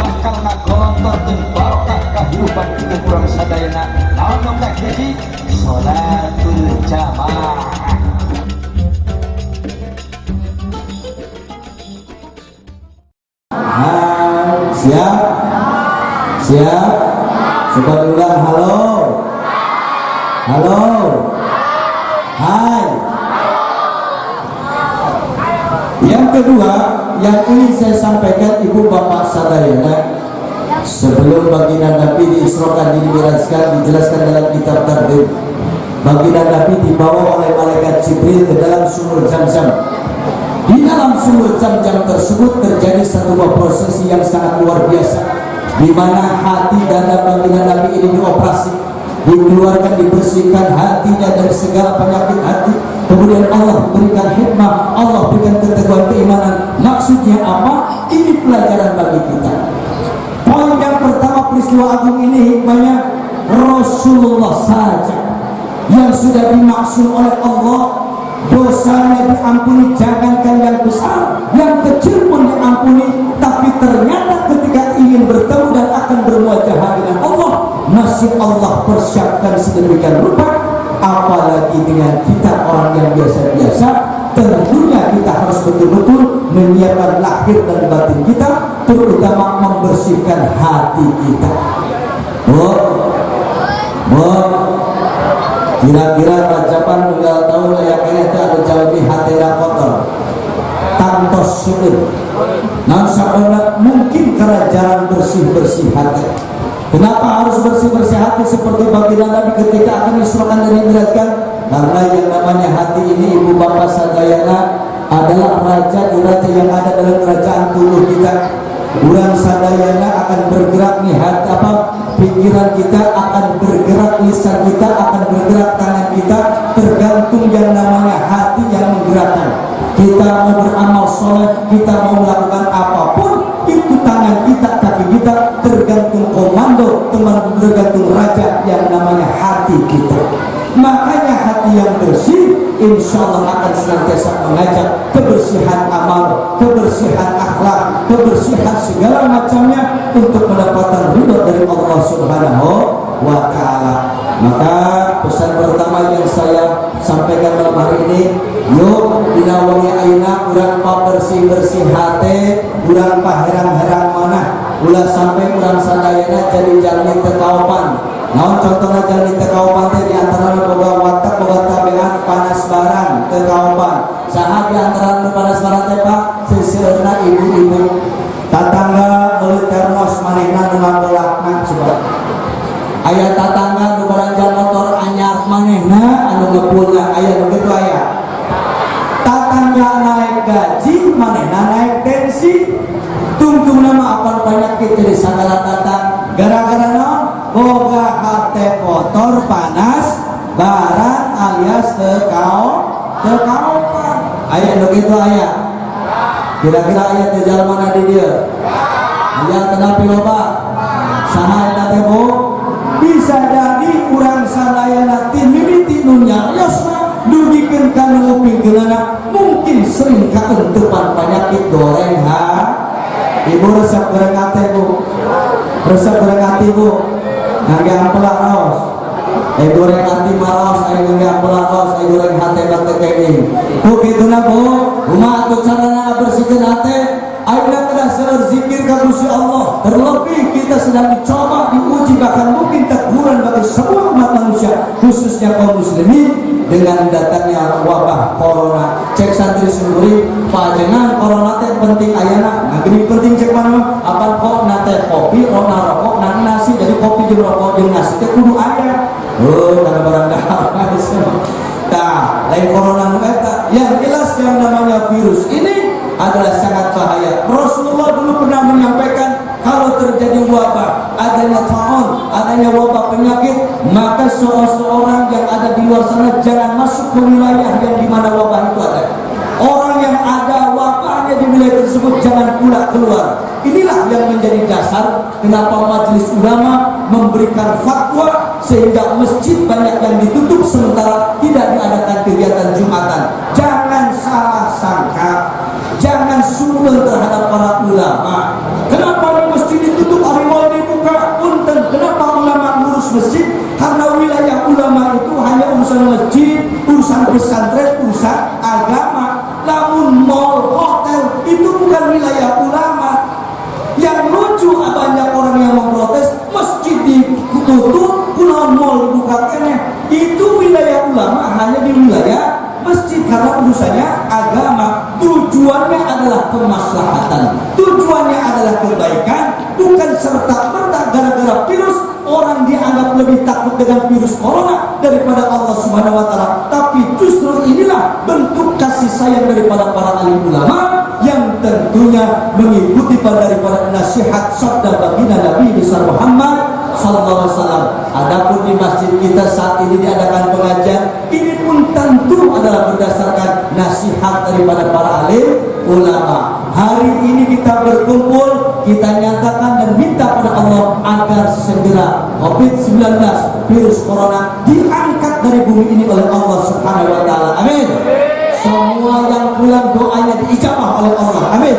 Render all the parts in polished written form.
bakal ngagolontor dan barokah kehidupan kita kurang sadayana naon dongkak hiji sholatul jamaah. Siap? Siap? Coba diulang, halo? Halo? Hai? Yang kedua, yang ingin saya sampaikan ibu bapak sadayana, sebelum baginda Nabi diisrokan, dimi'rajkan, dijelaskan dalam kitab Tarbiyah, baginda Nabi dibawa oleh malaikat Jibril ke dalam sumur Zam-Zam. Di dalam sumur Zam-Zam tersebut terjadi satu buah prosesi yang sangat luar biasa, di mana hati dada baginda Nabi ini dioperasi, dikeluarkan, dibersihkan hatinya dari segala penyakit hati. Kemudian Allah berikan hikmah, Allah berikan keteguhan keimanan. Maksudnya apa? Ini pelajaran bagi kita. Poin yang pertama, peristiwa agung ini hikmahnya Rasulullah saja yang sudah dimaksud oleh Allah, dosanya diampuni, jangankan yang besar, yang kecil pun diampuni. Tapi ternyata ketika ingin bertemu dan akan bermuajah dengan Allah, masih Allah persiapkan sedemikian rupa. Apalagi dengan kita orang yang biasa-biasa, tentunya kita harus betul-betul menyiapkan lahir dan batin kita, terutama membersihkan hati kita. Kira-kira Rajaban tinggal tahun layaknya itu ada jauh di hati kotor tantos sulit. Nah sahabat, mungkin karena jarang bersih-bersih hati. Kenapa harus bersih-bersih hati seperti baginda Nabi ketika akan disrokan dan dimi'rajkan? Karena yang namanya hati ini ibu bapak sadayana adalah raja di raja yang ada dalam kerajaan tubuh kita. Urang sadayana akan bergerak nih hati apa? Pikiran kita akan bergerak, lisan kita akan bergerak, tangan kita tergantung yang namanya hati yang menggerakkan. Kita mau beramal soleh, kita mau melakukan apapun, itu tangan kita, kaki kita tergantung komando, tergantung raja yang namanya hati kita. Makanya hati yang bersih insya Allah akan senantiasa mengajak kebersihan amal, kebersihan akhlak, kebersihan segala macamnya untuk mendapatkan ridho dari Allah Subhanahu wa Ta'ala. Maka pesan pertama yang saya sampaikan malam hari ini, yuk dinawangi aina urang pa bersih-bersih hati, urang pa herang-herang mana, ulah sampai urang sadayana jadi jalmi tekaopan. Naon contohnya jalmi tekaopan teh diantara boga watak, boga tabean panas barang tekaopan. Saha diantara panas barang teh Pak? Seseueurna ibu-ibu tatangga beli termos manehna nu ngabelakna coba. Aya tatangga nu baranjang motor anyar manehna anu ngepulna, aya nu kitu aya. Tatangga naik gaji manehna naik tensi. Tungtungna mah apal penyakit jadi sagala tatang. Gara-gara naon? Boga hate kotor panas barang alias tekaopan. Aya nu kitu aya. Kira-kira aya teh jalmana di dieu. Aya kenapa loba? Saha eta teh Bu? Bisa jadi urang sadayana ti mimiti nu nyariosna dugikeun kana ngupingkeunana mungkin sering kaentupan penyakit goreng ha. Ibu resep goreng ate Bu. Resep goreng ati Bu. Ngangge ampela raos. Goreng ati maros, ngangge ampela raos, goreng hate bate keuing. Bu kituna Bu, kumaha atuh carana bersihkeun hate? Ayeuna teh seueur zikir ka Gusti Allah. Terlebih kita sedang dicoba, diuji, bahkan mungkin teguran bagi semua umat manusia, khususnya kaum muslimin dengan datangnya wabah corona. Cek santri sendiri, pajengan corona teh penting ayeuna. Nah, gini penting cek mana? Apa kok nate kopi, rona rokok, nang nasi, jadi kopi jeung rokok jeung nasi teh kudu aya. Karena barang dahar. Nah, lain corona nu eta, yang jelas yang namanya virus ini adalah sangat bahaya. Rasulullah dulu pernah menyampaikan kalau terjadi wabah, adanya ta'un, adanya wabah penyakit, maka seorang yang ada di luar sana jangan masuk ke wilayah yang dimana wabah itu ada. Orang yang ada wabahnya di wilayah tersebut jangan pula keluar. Inilah yang menjadi dasar kenapa majelis ulama memberikan fatwa sehingga masjid banyak yang ditutup sementara tidak diadakan kegiatan Jumatan. Jangan salah sangka, jangan suudzon terhadap para ulama. Kenapa di masjid itu banyak orang yang memprotes masjid ditutup, pulau mall dibuka kene. Itu wilayah ulama hanya di wilayah masjid karena urusannya agama. Tujuannya adalah kemaslahatan, tujuannya adalah kebaikan, bukan serta-merta gara-gara virus orang dianggap lebih takut dengan virus corona daripada Allah Subhanahu wa taala. Tapi justru inilah bentuk kasih sayang daripada para alim ulama yang tentunya mengikuti daripada nasihat sabda baginda Nabi besar Muhammad sallallahu alaihi wasallam. Adapun di masjid kita saat ini diadakan pengajian, ini pun tentu adalah berdasarkan nasihat daripada para alim ulama. Hari ini kita berkumpul, kita nyatakan dan minta pada Allah agar segera COVID-19 virus corona diangkat dari bumi ini oleh Allah Subhanahu wa taala. Amin. Semua yang pulang doanya diijabah oleh Allah. Amin.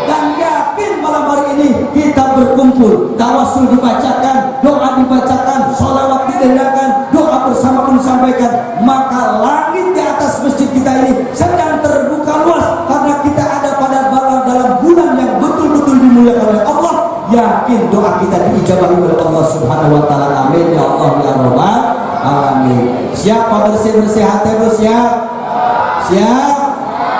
Dan yakin malam hari ini kita berkumpul, tawasul dibacakan, doa dibacakan, sholawat didengarkan, doa bersama pun disampaikan, maka langit di atas masjid kita ini sedang terbuka luas karena kita ada pada dalam bulan yang betul-betul dimuliakan oleh Allah. Yakin doa kita diijabahi oleh Allah Subhanahu wa taala. Amin ya Allah ya Rabbal alamin. Siapa bersih-bersih hati siap? Siap?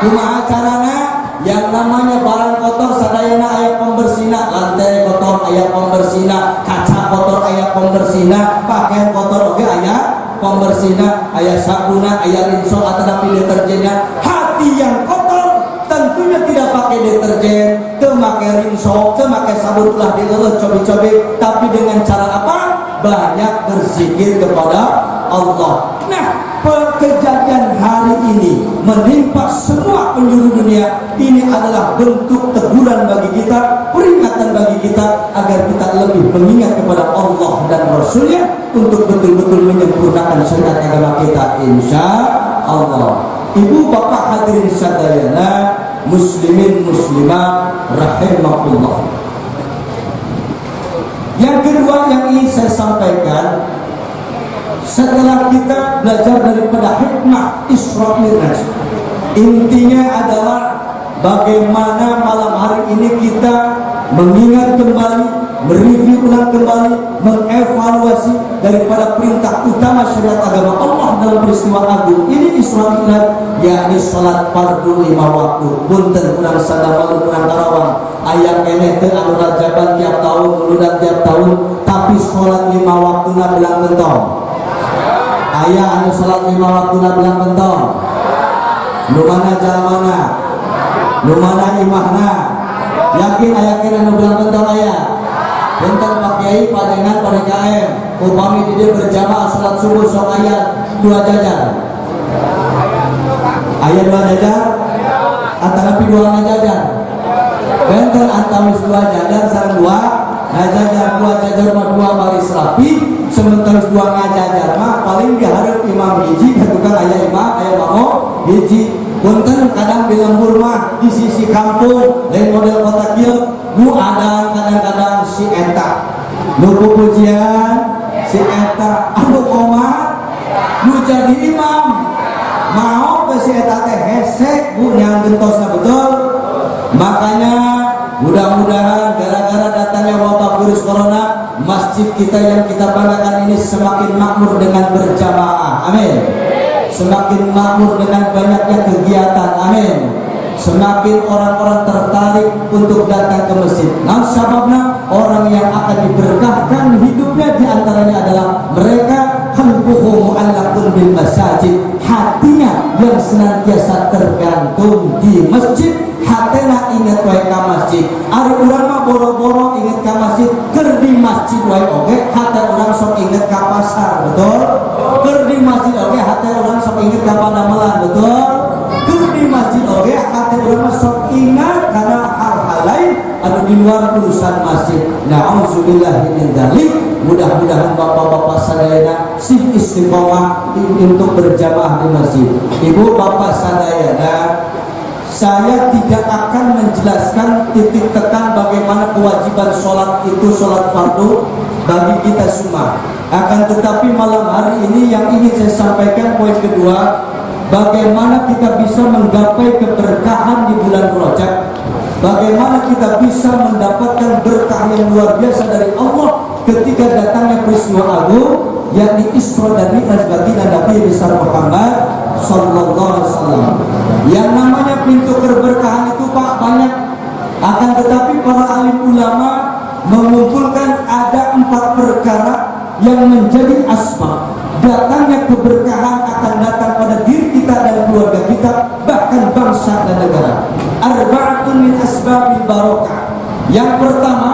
Kumaha carana? Yang namanya barang kotor sadayana aya pembersihna, lantai kotor aya pembersihna, kaca kotor aya pembersihna, pakaian kotor oge aya pembersihna, aya sabuna, aya rinso atau deterjennya. Hati yang kotor tentunya tidak pakai deterjen, teu make rinso, teu make sabun ulah dileueuh cobi-cobi, tapi dengan cara apa? Banyak berzikir kepada Allah. Nah, kejadian hari ini menimpa semua penjuru dunia ini adalah bentuk teguran bagi kita, peringatan bagi kita agar kita lebih mengingat kepada Allah dan Rasulnya untuk betul-betul menyempurnakan syariat agama kita insya Allah. Ibu bapak hadirin sadayana, muslimin muslimah rahimakumullah. Yang kedua yang ingin saya sampaikan, setelah kita belajar daripada hikmah Isra Mi'raj, intinya adalah bagaimana malam hari ini kita mengingat kembali, mereview ulang kembali, mengevaluasi daripada perintah utama syariat agama Allah dalam peristiwa agung ini Isra Mi'raj, yakni salat fardu 5 waktu. Punten urang sadamalu urang karawang aya keneh teu anu rajaban tiap tahun, muludan tiap tahun, tapi salat 5 waktuna belang mentong. Aya anu salat 5 waktuna belang mentong. Nu mana jalmana? Nu mana imahna? Yakin aya keneh anu belang mentong aya? Bentar Pak Kiai padengan pada KM upami di dia berjamaah salat subuh sok aya 2 jajar. Aya 2 jajar? Antara 2 jajar. Bentar antawis 2 jajar sareng 2 ngajajar 2 jajar mah 2 baris rapi, sementara 2 ngajajar mah paling diharap imam hiji tukang aya imam aya mamo hiji. Punten kadang di lembur mah di sisi kampung lain model kota kieu nu ada kadang-kadang si eta nu pujian si eta anu koma nu jadi imam mau ke si eta teh hese bu yang gentosna betul. Makanya mudah-mudahan gara-gara datangnya wabah virus corona, masjid kita yang kita banggakan ini semakin makmur dengan berjamaah. Amin. Semakin makmur dengan banyaknya kegiatan. Amin. Semakin orang-orang tertarik untuk datang ke masjid. Nah, sebabnya orang yang akan diberkahkan hidupnya diantaranya adalah mereka qalbuhu mu'allaqun bil masajid, hatinya yang senantiasa tergantung di masjid. Hatena inget wae ka masjid. Ari urang mah boro-boro inget ka masjid, keur di masjid wae oge hate urang sok inget ka pasar, betul? Keur di masjid oge hate urang sok inget ka padamelan, betul? Keur di masjid oge hate urang sok ingat karena hal-hal lain anu di luar urusan masjid. Nauzubillahi min dzalik. Mudah-mudahan bapak-bapak sadayana sih istiqomah untuk berjamaah di masjid. Ibu bapak sadayana, saya tidak akan menjelaskan titik tekan bagaimana kewajiban sholat itu sholat fardu bagi kita semua. Akan tetapi malam hari ini yang ingin saya sampaikan poin kedua, bagaimana kita bisa menggapai keberkahan di bulan Rajab, bagaimana kita bisa mendapatkan berkah yang luar biasa dari Allah ketika datangnya peristiwa agung yakni Isra dan Mi'raj baginda Nabi besar Muhammad sallallahu alaihi wasallam. Yang namanya pintu keberkahan itu Pak banyak, akan tetapi para alim ulama mengumpulkan ada 4 perkara yang menjadi asbab datangnya keberkahan akan datang pada diri kita dan keluarga kita, bahkan bangsa dan negara. Arba'atun min asbabil barakah. Yang pertama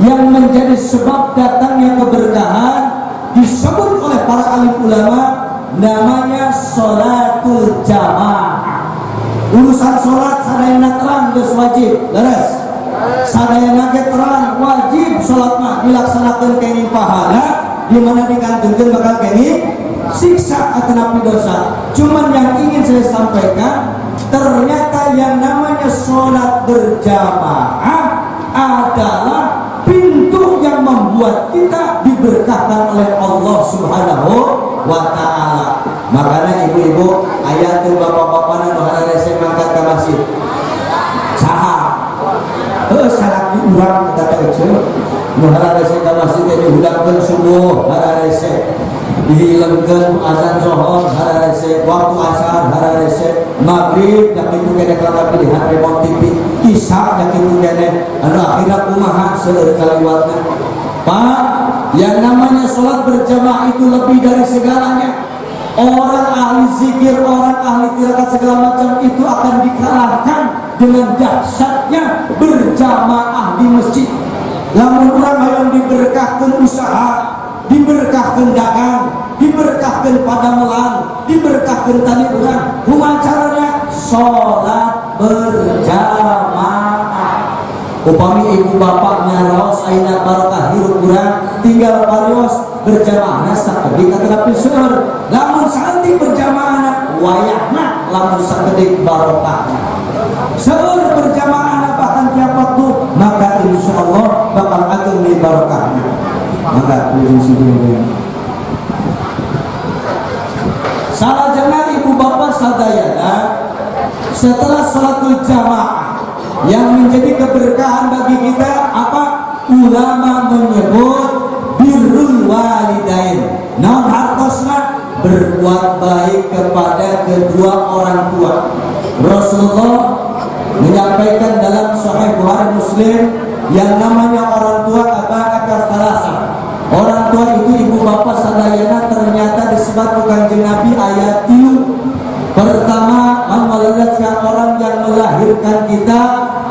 yang menjadi sebab datangnya keberkahan disebut oleh para alim ulama namanya sholatul jamaah. Urusan sholat sadayana terang geus wajib, beres. Sadayana ge terang wajib sholat mah dilaksanakeun kenging pahala, di mana dikantungkeun bakal kenging siksa atau napi dosa. Cuman yang ingin saya sampaikan, ternyata yang namanya sholat berjamaah adalah pintu yang membuat kita diberkahkan oleh Allah Subhanahu wa ta'ala. Makanya ibu-ibu ayat itu bapak-bapak nu hararese mangkat ka masjid saha salat di urang kita teh nu hararese ka masjid teh dihudangkeun subuh hararese, dihilangkeun azan zuhur hararese, waktu asar hararese, maghrib dak kitu kene kelak pilihan remote TV, isya dak kitu kene anu akhirna kumaha seueur kaliwatna. Pak, yang namanya sholat berjamaah itu lebih dari segalanya. Orang ahli zikir, orang ahli tirakat segala macam itu akan dikalahkan dengan dahsyatnya berjamaah di masjid. Lamun orang yang diberkahkan usaha, diberkahkan dagang, diberkahkan padamelan, diberkahkan tani urang, kumaha carana? Sholat berjamaah. Upami ibu bapak nyaraos ayeuna barokah hirup urang tinggal parios berjamaah sakedik katerapi seueur. Lamun santi berjamaah wayahna lamun sakedik barokahna. Seueur berjamaah bahkan tiap waktu maka insyaallah bakal ageng di barokahna. Maka ulun sidin salajengna ibu bapak sadayana setelah salatul jamaah yang menjadi keberkahan bagi kita apa? Ulama menyebut birrul walidain. Naon hartosna? Berbuat baik kepada kedua orang tua. Rasulullah menyampaikan dalam Sahih Bukhari Muslim yang namanya orang tua aba'aka salasa. Orang tua itu ibu bapak sadayana ternyata disebut Kanjeng Nabi ayat 3. Pertama, mewaladatkan orang yang melahirkan kita,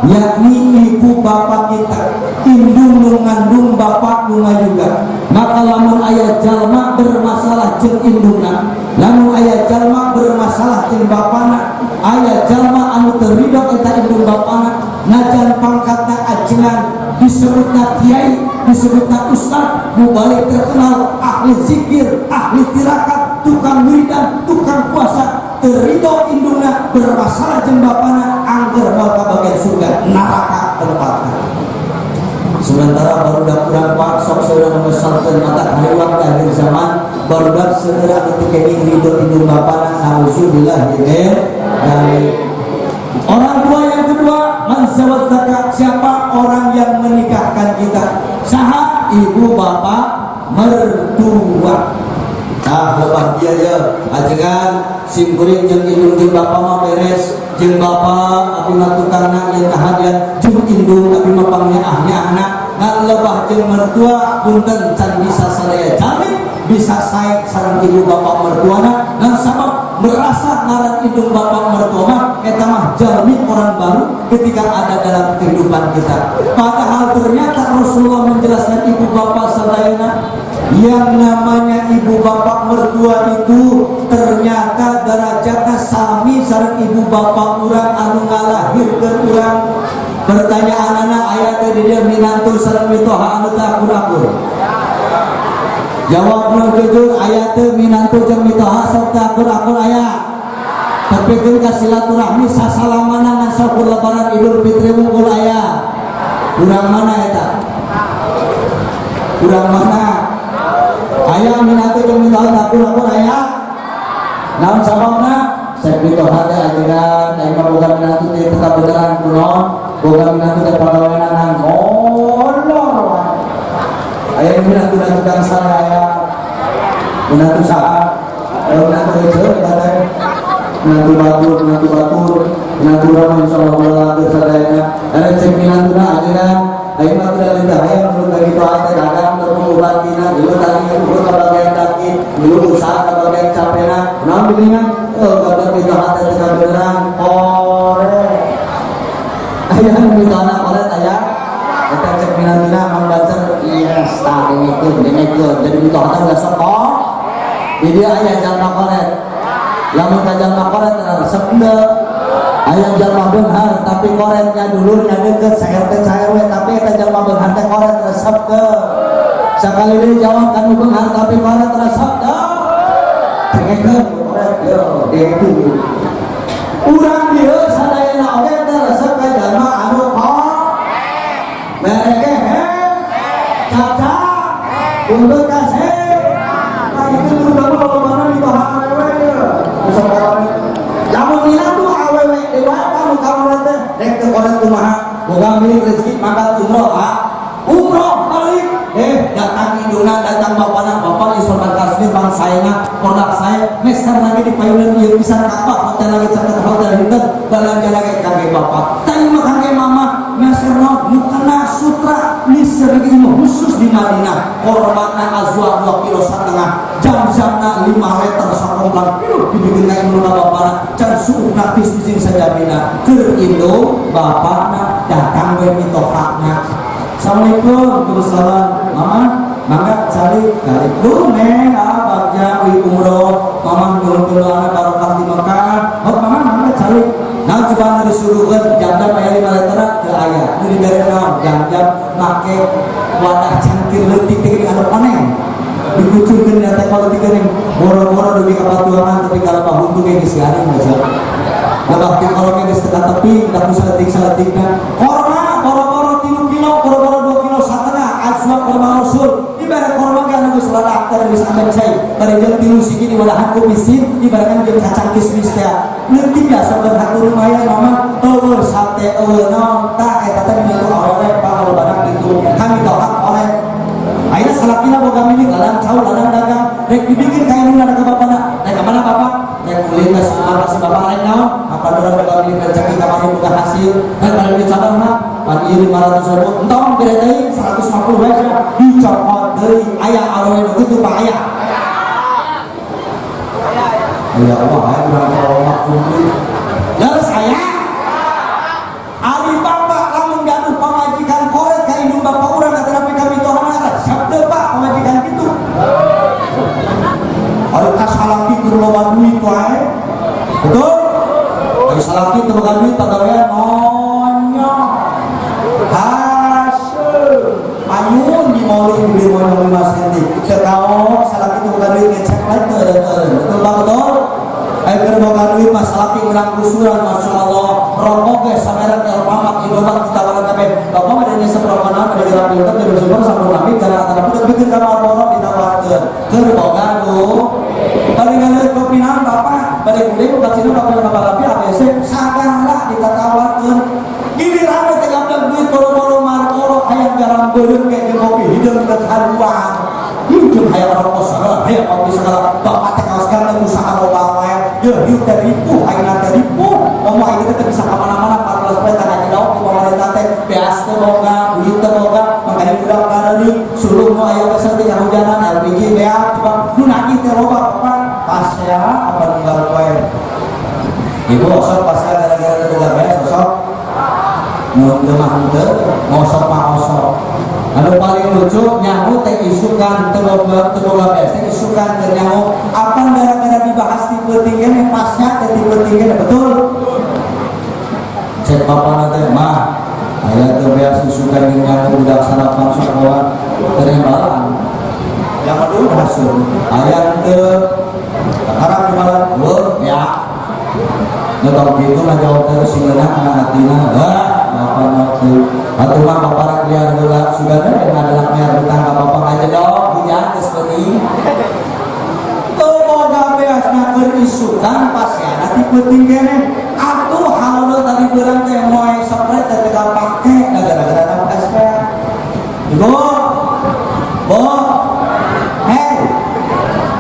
yakni ibu bapak kita, indung mengandung bapak lunga juga. Maka lamun ayat jalma bermasalah jeung indungna, lamun ayat jalma bermasalah jeung bapana, ayat jalma anu teu ridho eta indung bapana, najan pangkatna ajengan, disebutna kiai, disebutna ustaz, nu balik terkenal ahli zikir, ahli tirakat, tukang wiridan, tukang puasa, terido indungna bermasalah jeung bapana angger moal ka bagian surga neraka tempatna. Sementara barudak urang Pak sok saudara ngesalkeun mata kaliwat akhir zaman barudak segera anu teu kenging ridho indung bapana nauzubillah dari. Orang tua yang kedua manzawadzaka, siapa orang yang menikahkan kita? Saha? Ibu bapak mertua. Nah, lepas biaya ajengan simkuring jeung indung jeung bapa mah beres, jeung bapa abi mah tukangna yen kahadian, jeung indung abi mah pangnya anak. Nah, lebah jeung mertua punten can bisa sadaya jamin bisa sae sareng ibu bapa mertuana dan sabab merasa ngaran indung bapa mertua mah eta mah jalmi orang baru ketika ada dalam kehidupan kita. Padahal ternyata Rasulullah menjelaskan ibu bapa sadayana yang namanya ibu bapak mertua itu ternyata derajatnya sami sareng ibu bapak urang anu ngalahirkeun urang. Pertanyaan anak ayat tadi dia minantu sareng mitoha anu teu akur-akur. Jawab nu jujur ayat teh minantu jeung mitoha sok teu akur-akur aya. Tapi ka silaturahmi sasalamana ngasokul lebaran Idul Fitri mungkul aya. Urang mana eta? Urang mana? Ayah minatu jeung mitoha akur-akur aya. Naon sababna? Sek mitoha teh ajegan aya boga minatu teh tetap beneran kuno. boga minatu teh pagaweanan molor. Aya minatu tukang saraya, minatu saha, minatu ece teh, minatu batur, minatu ramah insyaallah teh sadayana. Are cek minatuna ajeuna, aya mah teu lidah aya nu tadi doa teh dagang teu mengubatiina, ieu tadi urut kabagian daki, ieu usaha kabagian capena, naon bilingan kabar doa teh kabeneran ore. Aya nu doana ore aya. Eta cek minatuna Mang Banter, yes, tah dengekeun. Jadi doa teh geus sok. Di dia aya jalma koret. Lamun ka jalma koret resep henteu. Aya jalma beunghar tapi koretnya dulurnya deukeut saer teh caer we tapi eta jalma beunghar teh koret resep teu. Sakali deui jawab kan beunghar tapi koret resep teu. Dengekeun koret yo deui. Urang dieu sadayana oge teh resep ka jalma anu mereka caca untuk kasih itu juga mau mana di bawah awewe namun bilang tuh awewe dewa kamu kawan teh rek ke orang kumaha boga milik rezeki maka umroh balik datang induna datang bapak isoman kasih bang saya produk saya meser lagi di payunan ieu bisa kapal hotel lagi catat hotel hinten belanja lagi kage bapak tadi mah kage mama meserno mukena sutra miser lagi khusus di Madinah korbanna azwa 2,5 kilo jam-jamna 5 liter sakomplang dibikin ka induna bapana can suuk gratis di sini sajamina keur indo bapana datang we mitohakna. Assalamualaikum. Waalaikumsalam. Mama mangga cari dulu neng bagja umroh mama dulu anak barokah di Mekah mama mangga cari nah coba disuruhkeun jam-jam aya 5 liter teu aya nu dibere naon jam-jam make wadah cangkir leutik teh anu koneng dikucurkeun teh kalau tikeun boro-boro dugi ka batuangan tapi kalau pahuntu ge geus garing aja lebah teh kalau geus teu tepi da saletik-saletikna korma boro-boro 3 kilo boro-boro 2 kilo satengah ajwa korma rasul ibarat korma kan geus ladak teh geus amben cai bari jeung 3 sigi di wadahan kumisin ibaratkan jeung kacang kismis teh leutik biasa berhati lumayan mama eueuh sate eueuh naon tah eta teh dinu awewe pangalobana kitu kami doa oleh ayeuna salakina boga milik ladang cau ladang dagang rek dibikin ka induna ka bapana rek ka mana bapak rek ulin ka sumar si bapak lain naon apa dora boga milik rezeki kamari boga hasil rek bari dicadang mah pan ieu 500.000 entong bere deui 150 wae dicopot deui aya awewe nu kitu pak aya ya Allah aya urang Allah kumpul geus aya ari bapak lamun gaduh pamajikan koret ka indung bapak urang tetapi kami tohana sabda pak pamajikan kitu ari ka salaki keur loba duit wae betul ari salaki teu boga duit pagawean nonyo hasil ayun di maulid di mono 5 cm teu kaos salaki teu boga duit ngecek lain betul pak betul ayo keur boga duit mah salaki urang kusuran masyaallah rokok ge samerek Alfamart Indomaret ditawaran kabeh bapak mah dari seberapa dari rapilter dari sumber sampai kami cara tapi bikin kamar bono ditawarkeun keur boga bari ngaleut kopinan bapak bari gede boga cina bapak kapalapi ABC sagala ditatawarkeun giliran teh gampang duit boro-boro markoro hayang garam beureum ge kopi hideung teu haruang jeung hayang rokok sagala hayang kopi sagala bapak teh kaos ganteng usaha loba wae yeuh hiu teh ripuh ayeuna teh ripuh omah ieu teh bisa ka mana-mana 14 poe tangga jauh di pemerintah teh beas teh boga duit teh boga makanya budak kareuning suruh nu aya peser teh hujanan LPG beas coba nu nagih teh loba bapak pas ya apa tinggal poe ibu osok pas gara-gara teu boga beas osok nu teu mah teu ngosok mah osok anu paling lucu nyaho teh isukan teu boga beas teh isukan teh nyaho apa gara-gara dibahas di peuting ge pasnya teh di peuting ge betul cek papana teh mah aya teu beas isukan jeung nyaho budak sarapan sakola terembalan yang kedua hasil aya teu harap dimalan weuh ya ngetong gitu mah jawab teh singeuna kana hatina bapak nanti atuh mah bapak liar heula sudah ada adalah liar hutang ka bapak aja dong hujan geus penting teu boga beasna keur isukan pas ya nanti penting kene atuh halo tadi berang teh moe sopret teh tidak pakai gara-gara nafas teh. Ibu, bu, hei,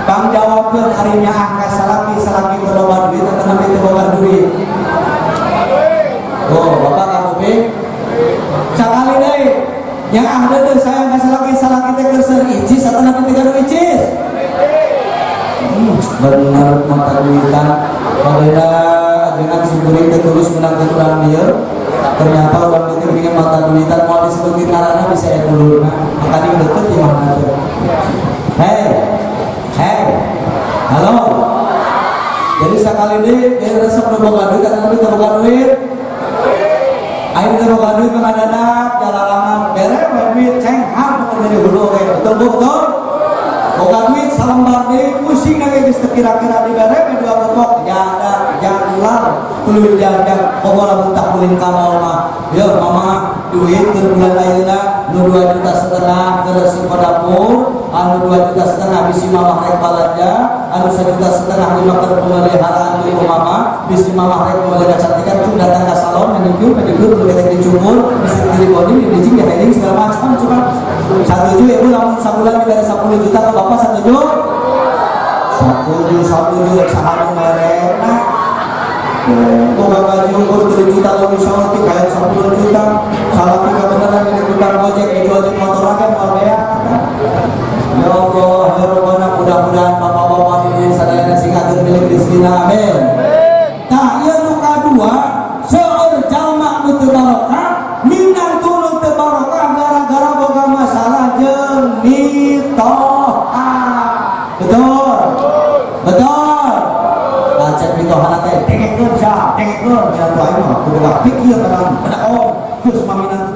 bang jawabkan harinya angka salaki terbawa duit atau nanti terbawa duit. Oh, bapak kamu be, sekali deh, yang ada deh saya nggak salaki teh keser icis atau nanti tiga icis. Benar mata duitan, pada dengan syukuri tertulis menang kurang dia. Ternyata orang itu ingin mata duitan mau disebutin karena bisa ya dulu. Maka dia deket gimana tuh? Hei, halo. Jadi sekali ini dia rasa berboga duit karena kita boga duit. Ayo kita boga duit mengadana jalanan bere duit cenghan menjadi dulu kayak betul. Boga duit salembar deh pusing lagi geus kira-kira di bere dua pokok jangan tuluy jajan pokoknya bentak kulin kamal mah ya mama duit ke bulan ayeuna nu 2,5 juta ke resi dapur anu 2,5 juta bisi mama rek balanja anu 1,5 juta dimakan pemeliharaan ibu mama bisi mama rek pemeliharaan cantikan tuh datang ke salon manicure ketika dicukur bisi diri body di heading segala macam cuma 1 juta ibu lamun sabulan diberi 10 juta ke bapak 1 juta 1 juta sahanu merek boga gaji umur 3 juta lo bisa ngerti kayak 10 juta salah tiga beneran ini tukang ojek dijualin motor aja mau bea ya Allah ya Rabbana mudah-mudahan bapak-bapak ini sadayana sing atur milik rizkina amin. Nah yang kedua seueur jalma nu teu barokah minang tulung teu barokah gara-gara boga masalah jeung mitoha betul cek mitohana teh dengekkeun ya tuh aing mah kudu pikir kadang pada terus maminan